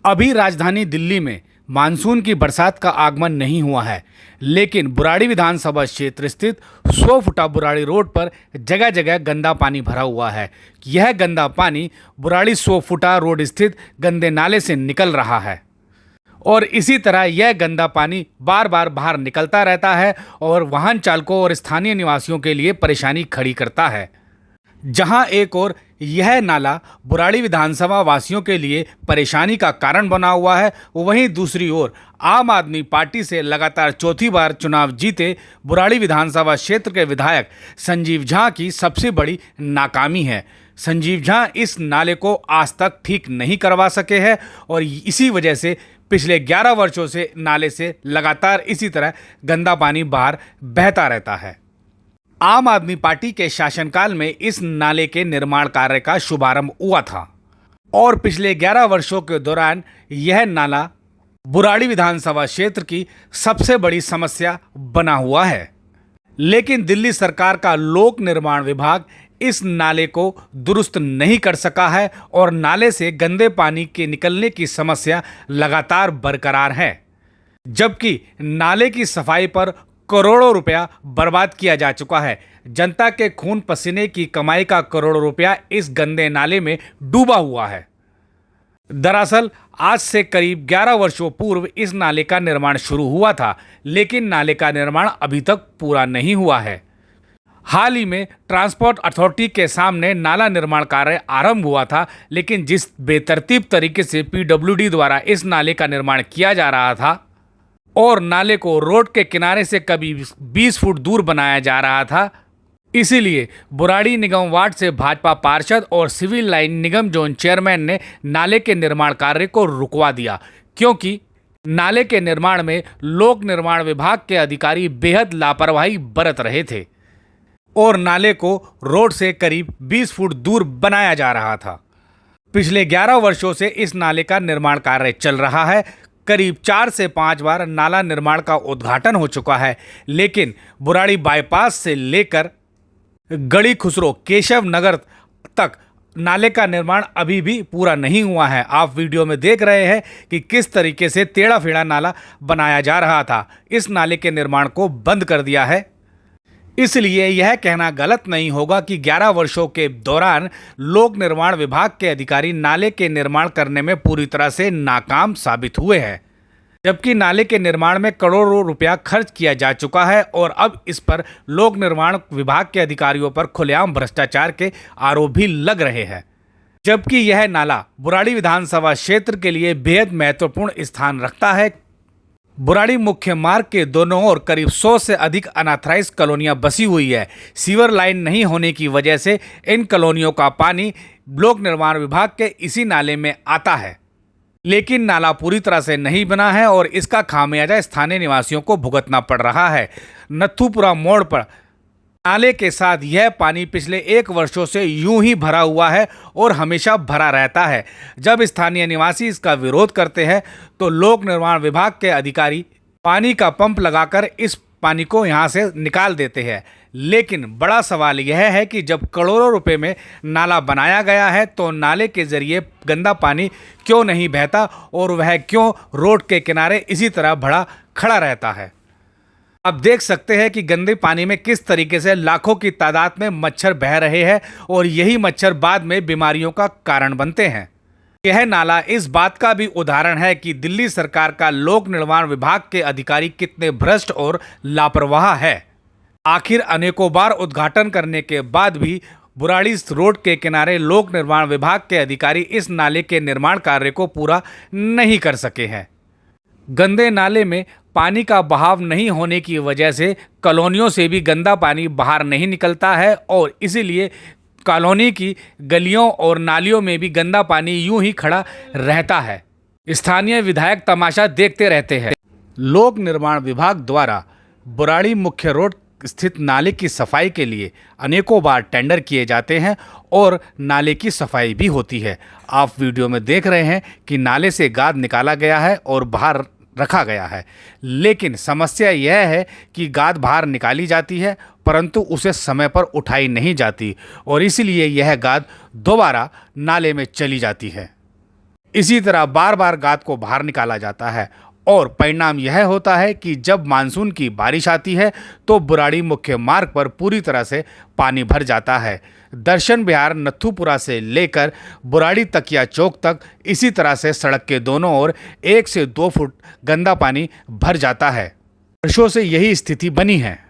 अभी राजधानी दिल्ली में मानसून की बरसात का आगमन नहीं हुआ है, लेकिन बुराड़ी विधानसभा क्षेत्र स्थित 100 फुटा बुराड़ी रोड पर जगह जगह गंदा पानी भरा हुआ है। यह गंदा पानी बुराड़ी 100 फुटा रोड स्थित गंदे नाले से निकल रहा है और इसी तरह यह गंदा पानी बार बार बाहर निकलता रहता है और वाहन चालकों और स्थानीय निवासियों के लिए परेशानी खड़ी करता है। जहां एक ओर यह नाला बुराड़ी विधानसभा वासियों के लिए परेशानी का कारण बना हुआ है, वहीं दूसरी ओर आम आदमी पार्टी से लगातार चौथी बार चुनाव जीते बुराड़ी विधानसभा क्षेत्र के विधायक संजीव झा की सबसे बड़ी नाकामी है। संजीव झा इस नाले को आज तक ठीक नहीं करवा सके हैं और इसी वजह से पिछले 11 वर्षों से नाले से लगातार इसी तरह गंदा पानी बाहर बहता रहता है। आम आदमी पार्टी के शासनकाल में इस नाले के निर्माण कार्य का शुभारंभ हुआ था और पिछले 11 वर्षों के दौरान यह नाला बुराड़ी विधानसभा क्षेत्र की सबसे बड़ी समस्या बना हुआ है। लेकिन दिल्ली सरकार का लोक निर्माण विभाग इस नाले को दुरुस्त नहीं कर सका है और नाले से गंदे पानी के निकलने की समस्या लगातार बरकरार है, जबकि नाले की सफाई पर करोड़ों रुपया बर्बाद किया जा चुका है। जनता के खून पसीने की कमाई का करोड़ों रुपया इस गंदे नाले में डूबा हुआ है। दरअसल आज से करीब 11 वर्षों पूर्व इस नाले का निर्माण शुरू हुआ था, लेकिन नाले का निर्माण अभी तक पूरा नहीं हुआ है। हाल ही में ट्रांसपोर्ट अथॉरिटी के सामने नाला निर्माण कार्य आरंभ हुआ था, लेकिन जिस बेतरतीब तरीके से पीडब्ल्यूडी द्वारा इस नाले का निर्माण किया जा रहा था और नाले को रोड के किनारे से करीब 20 फुट दूर बनाया जा रहा था, इसीलिए बुराड़ी निगम वार्ड से भाजपा पार्षद और सिविल लाइन निगम जोन चेयरमैन ने नाले के निर्माण कार्य को रुकवा दिया, क्योंकि नाले के निर्माण में लोक निर्माण विभाग के अधिकारी बेहद लापरवाही बरत रहे थे और नाले को रोड से करीब 20 फुट दूर बनाया जा रहा था। पिछले 11 वर्षों से इस नाले का निर्माण कार्य चल रहा है। करीब 4 से 5 बार नाला निर्माण का उद्घाटन हो चुका है, लेकिन बुराड़ी बाईपास से लेकर गढ़ी खुसरो केशव नगर तक नाले का निर्माण अभी भी पूरा नहीं हुआ है। आप वीडियो में देख रहे हैं कि किस तरीके से टेढ़ा फेढ़ा नाला बनाया जा रहा था। इस नाले के निर्माण को बंद कर दिया है। इसलिए यह कहना गलत नहीं होगा कि 11 वर्षों के दौरान लोक निर्माण विभाग के अधिकारी नाले के निर्माण करने में पूरी तरह से नाकाम साबित हुए हैं, जबकि नाले के निर्माण में करोड़ों रुपया खर्च किया जा चुका है और अब इस पर लोक निर्माण विभाग के अधिकारियों पर खुलेआम भ्रष्टाचार के आरोप भी लग रहे हैं। जबकि यह नाला बुराड़ी विधानसभा क्षेत्र के लिए बेहद महत्वपूर्ण स्थान रखता है। बुराड़ी मुख्य मार्ग के दोनों ओर करीब 100 से अधिक अनऑथराइज्ड कॉलोनियां बसी हुई है। सीवर लाइन नहीं होने की वजह से इन कॉलोनियों का पानी लोक निर्माण विभाग के इसी नाले में आता है, लेकिन नाला पूरी तरह से नहीं बना है और इसका खामियाजा स्थानीय निवासियों को भुगतना पड़ रहा है। नथुपुरा मोड़ पर नाले के साथ यह पानी पिछले 1 वर्षों से यूं ही भरा हुआ है और हमेशा भरा रहता है। जब स्थानीय निवासी इसका विरोध करते हैं तो लोक निर्माण विभाग के अधिकारी पानी का पंप लगाकर इस पानी को यहां से निकाल देते हैं। लेकिन बड़ा सवाल यह है कि जब करोड़ों रुपए में नाला बनाया गया है तो नाले के जरिए गंदा पानी क्यों नहीं बहता और वह क्यों रोड के किनारे इसी तरह भरा खड़ा रहता है। अब देख सकते हैं कि गंदे पानी में किस तरीके से लाखों की तादाद में मच्छर बह रहे हैं और यही मच्छर बाद में बीमारियों का कारण बनते हैं। यह नाला इस बात का भी उदाहरण है कि दिल्ली सरकार का लोक निर्माण विभाग के अधिकारी कितने भ्रष्ट और लापरवाह है। आखिर अनेकों बार उद्घाटन करने के बाद भी बुराड़ी रोड के किनारे लोक निर्माण विभाग के अधिकारी इस नाले के निर्माण कार्य को पूरा नहीं कर सके हैं। गंदे नाले में पानी का बहाव नहीं होने की वजह से कॉलोनियों से भी गंदा पानी बाहर नहीं निकलता है और इसीलिए कॉलोनी की गलियों और नालियों में भी गंदा पानी यूं ही खड़ा रहता है। स्थानीय विधायक तमाशा देखते रहते हैं। लोक निर्माण विभाग द्वारा बुराड़ी मुख्य रोड स्थित नाले की सफाई के लिए अनेकों बार टेंडर किए जाते हैं और नाले की सफाई भी होती है। आप वीडियो में देख रहे हैं कि नाले से गाद निकाला गया है और बाहर रखा गया है, लेकिन समस्या यह है कि गाद बाहर निकाली जाती है परंतु उसे समय पर उठाई नहीं जाती और इसलिए यह गाद दोबारा नाले में चली जाती है। इसी तरह बार बार गाद को बाहर निकाला जाता है और परिणाम यह होता है कि जब मानसून की बारिश आती है तो बुराड़ी मुख्य मार्ग पर पूरी तरह से पानी भर जाता है। दर्शन विहार नथुपुरा से लेकर बुराड़ी तकिया चौक तक इसी तरह से सड़क के दोनों ओर 1 से 2 फुट गंदा पानी भर जाता है। वर्षों से यही स्थिति बनी है।